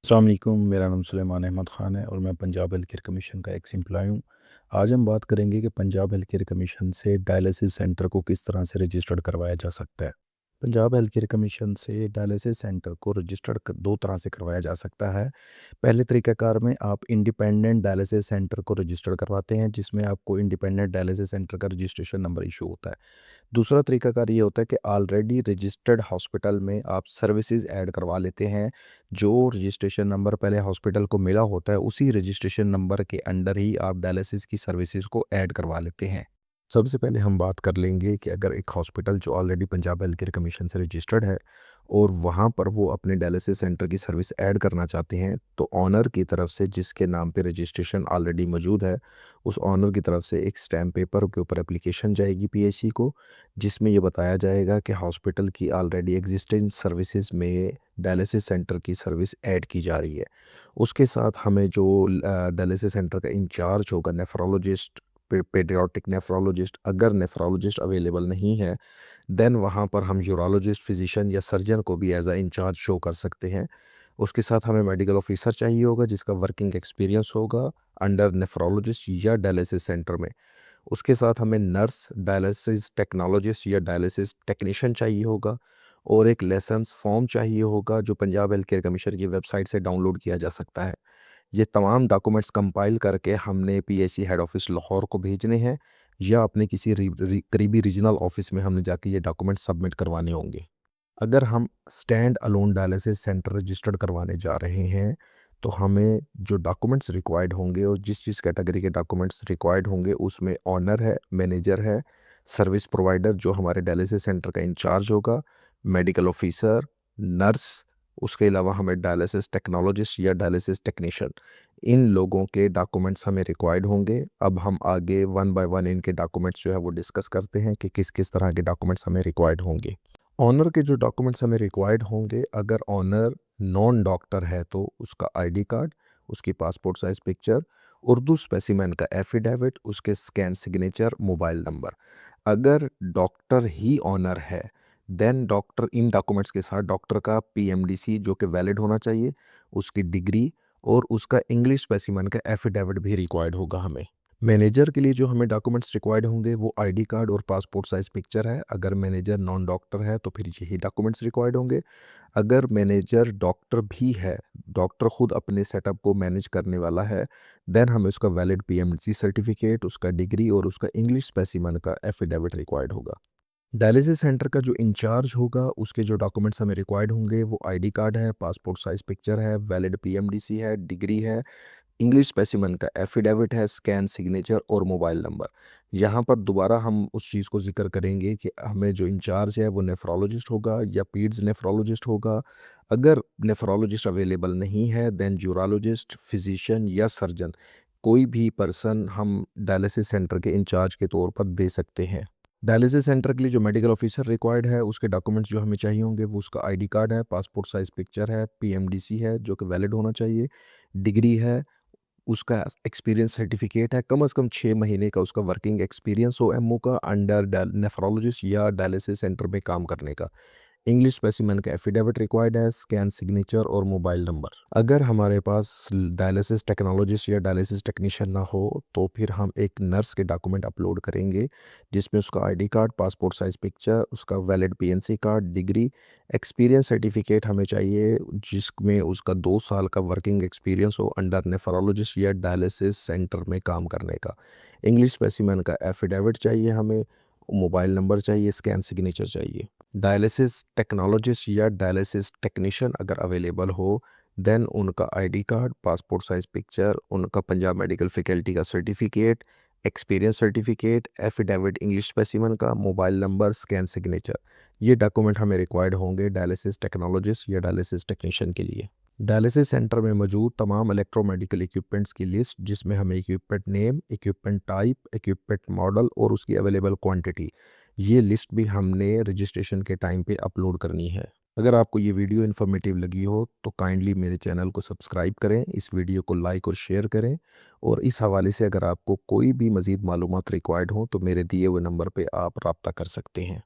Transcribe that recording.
अस्सलाम वालेकुम। मेरा नाम सुलेमान अहमद ख़ान है और मैं पंजाब हेल्थ केयर कमीशन का एक्स एम्प्लॉय हूँ। आज हम बात करेंगे कि पंजाब हेल्थ केयर कमीशन से डायलिसिस सेंटर को किस तरह से रजिस्टर्ड करवाया जा सकता है। पंजाब हेल्थ केयर कमीशन से डायलिसिस सेंटर को रजिस्टर्ड दो तरह से करवाया जा सकता है। पहले तरीक़ाकार में आप इंडिपेंडेंट डायलिसिस सेंटर को रजिस्टर्ड करवाते हैं, जिसमें आपको इंडिपेंडेंट डायलिसिस सेंटर का रजिस्ट्रेशन नंबर इशू होता है। दूसरा तरीकाकार ये होता है कि ऑलरेडी रजिस्टर्ड हॉस्पिटल में आप सर्विसेज ऐड करवा लेते हैं। जो रजिस्ट्रेशन नंबर पहले हॉस्पिटल को मिला होता है, उसी रजिस्ट्रेशन नंबर के अंडर ही आप डायलिसिस की सर्विसेज को ऐड करवा लेते हैं। सबसे पहले हम बात कर लेंगे कि अगर एक हॉस्पिटल जो already Punjab health care commission से रजिस्टर्ड है और वहाँ पर वो अपने डायलिसिस सेंटर की सर्विस ऐड करना चाहते हैं, तो ऑनर की तरफ से जिसके नाम पे रजिस्ट्रेशन ऑलरेडी मौजूद है, उस ऑनर की तरफ से एक स्टैम्प पेपर के ऊपर एप्लीकेशन जाएगी पीएचसी को, जिसमें ये बताया जाएगा कि हॉस्पिटल की ऑलरेडी एग्जिस्टिंग सर्विसेज में डायलिसिस सेंटर की सर्विस ऐड की जा रही है। उसके साथ हमें जो डायलिसिस सेंटर का इंचार्ज होगा, नेफ्रोलॉजिस्ट, पेडियाट्रिक नेफ्रोलॉजिस्ट, अगर नेफ्रोलॉजिस्ट अवेलेबल नहीं है, देन वहाँ पर हम यूरोलॉजिस्ट, फिजिशियन या सर्जन को भी एज अ इंचार्ज शो कर सकते हैं। उसके साथ हमें मेडिकल ऑफिसर चाहिए होगा जिसका वर्किंग एक्सपीरियंस होगा अंडर नेफ्रोलॉजिस्ट या डायलिसिस सेंटर में। उसके साथ हमें नर्स, डायलिसिस टेक्नोलॉजिस्ट या डायलिसिस टेक्नीशियन चाहिए होगा और एक लाइसेंस फॉर्म चाहिए होगा जो पंजाब हेल्थ केयर कमीशन की वेबसाइट से डाउनलोड किया जा सकता है। ये तमाम डॉक्यूमेंट्स कंपाइल करके हमने पीएचसी हेड ऑफिस लाहौर को भेजने हैं या अपने किसी करीबी रीजनल ऑफिस में हमने जाके ये डॉक्यूमेंट सबमिट करवाने होंगे। अगर हम stand alone dialysis centre registered करवाने जा रहे हैं, तो हमें जो डॉक्यूमेंट्स रिक्वायर्ड होंगे और जिस जिस कैटेगरी के डॉक्यूमेंट्स रिक्वायर्ड होंगे उसमें ऑनर है, मैनेजर है, सर्विस प्रोवाइडर जो हमारे डायलिसिस सेंटर का इंचार्ज होगा, मेडिकल ऑफिसर, नर्स, उसके अलावा हमें डायलिसिस टेक्नोलॉजिस्ट या डायलिसिस टेक्नीशियन, इन लोगों के डॉक्यूमेंट्स हमें रिक्वायर्ड होंगे। अब हम आगे वन बाय वन इनके डॉक्यूमेंट्स जो है वो डिस्कस करते हैं कि किस किस तरह के डॉक्यूमेंट्स हमें रिक्वायर्ड होंगे। ऑनर के जो डॉक्यूमेंट्स हमें रिक्वायर्ड होंगे, अगर ऑनर नॉन डॉक्टर है तो उसका आईडी कार्ड, उसकी passport size picture, Urdu specimen का एफिडेविट, उसके स्कैन सिग्नेचर, मोबाइल नंबर। अगर डॉक्टर ही ऑनर है, देन डॉक्टर इन डॉक्यूमेंट्स के साथ डॉक्टर का पीएमडीसी जो कि वैलिड होना चाहिए, उसकी डिग्री और उसका इंग्लिश स्पेसिमेन का एफिडेविट भी रिक्वायर्ड होगा हमें। मैनेजर के लिए जो हमें डॉक्यूमेंट्स रिक्वायर्ड होंगे वो आईडी कार्ड और पासपोर्ट साइज पिक्चर है। अगर मैनेजर नॉन डॉक्टर है तो फिर यही डॉक्यूमेंट्स रिक्वायर्ड होंगे। अगर मैनेजर डॉक्टर भी है, डॉक्टर खुद अपने सेटअप को मैनेज करने वाला है, देन हमें उसका वैलिड पीएमसी सर्टिफिकेट, उसका डिग्री और उसका इंग्लिश स्पेसिमन का एफिडेविट रिक्वायर्ड होगा। डायलिसिस सेंटर का जो इंचार्ज होगा उसके जो डॉक्यूमेंट्स हमें रिक्वायर्ड होंगे वो आईडी कार्ड है, पासपोर्ट साइज पिक्चर है, वैलिड पीएमडीसी है, डिग्री है, इंग्लिश स्पेसिमेन का एफिडेविट है, स्कैन सिग्नेचर और मोबाइल नंबर। यहाँ पर दोबारा हम उस चीज़ को ज़िक्र करेंगे कि हमें जो इंचार्ज है वो नेफ्रोलॉजिस्ट होगा या पीड्स नेफ्रोलॉजिस्ट होगा। अगर नेफ्रोलॉजिस्ट अवेलेबल नहीं है, देन यूरोलॉजिस्ट, फिजिशियन या सर्जन, कोई भी पर्सन हम डायलिसिस सेंटर के इंचार्ज के तौर पर दे सकते हैं। डायलिसिस सेंटर के लिए जो मेडिकल ऑफिसर रिक्वायर्ड है उसके डॉक्यूमेंट्स जो हमें चाहिए होंगे वो उसका आईडी कार्ड है, पासपोर्ट साइज पिक्चर है, पीएमडीसी है जो कि वैलिड होना चाहिए, डिग्री है, उसका एक्सपीरियंस सर्टिफिकेट है, कम से कम 6 महीने का उसका वर्किंग एक्सपीरियंस हो एमओ का अंडर नेफ्रोलॉजिस्ट या डायलिसिस सेंटर में काम करने का। इंग्लिश स्पेसिमेन का एफिडेविट रिक्वायर्ड है, स्कैन सिग्नेचर और मोबाइल नंबर। अगर हमारे पास डायलिसिस टेक्नोलॉजिस्ट या डायलिसिस टेक्नीशियन ना हो तो फिर हम एक नर्स के डॉक्यूमेंट अपलोड करेंगे जिसमें उसका ID card, passport size picture, उसका valid PNC card, degree, experience certificate हमें चाहिए जिसमें उसका 2 साल का वर्किंग एक्सपीरियंस हो अंडर नेफ्रोलॉजिस्ट या डायलिसिस सेंटर में काम करने का। इंग्लिश स्पेसिमेन का एफिडेविट चाहिए हमें, मोबाइल नंबर चाहिए, स्कैन सिग्नेचर चाहिए। डायलिसिस टेक्नोलॉजिस्ट या डायलिसिस टेक्नीशियन अगर अवेलेबल हो, देन उनका ID card, passport size picture, उनका पंजाब मेडिकल फैकल्टी का certificate, experience certificate, affidavit English specimen का, मोबाइल नंबर, स्कैन सिग्नेचर, ये डॉक्यूमेंट हमें रिक्वायर्ड होंगे डायलिसिस टेक्नोलॉजिस्ट या डायलिसिस टेक्नीशियन के लिए। डायलिसिस सेंटर में मौजूद तमाम इलेक्ट्रोमेडिकल इक्विपमेंट्स की लिस्ट जिसमें हमें equipment name, equipment type, equipment model और उसकी अवेलेबल क्वांटिटी, ये लिस्ट भी हमने रजिस्ट्रेशन के टाइम पे अपलोड करनी है। अगर आपको ये वीडियो इन्फॉर्मेटिव लगी हो तो काइंडली मेरे चैनल को सब्सक्राइब करें, इस वीडियो को लाइक और शेयर करें और इस हवाले से अगर आपको कोई भी मज़ीद मालूमात रिक्वायर्ड हो तो मेरे दिए हुए नंबर पे आप रब्ता कर सकते हैं।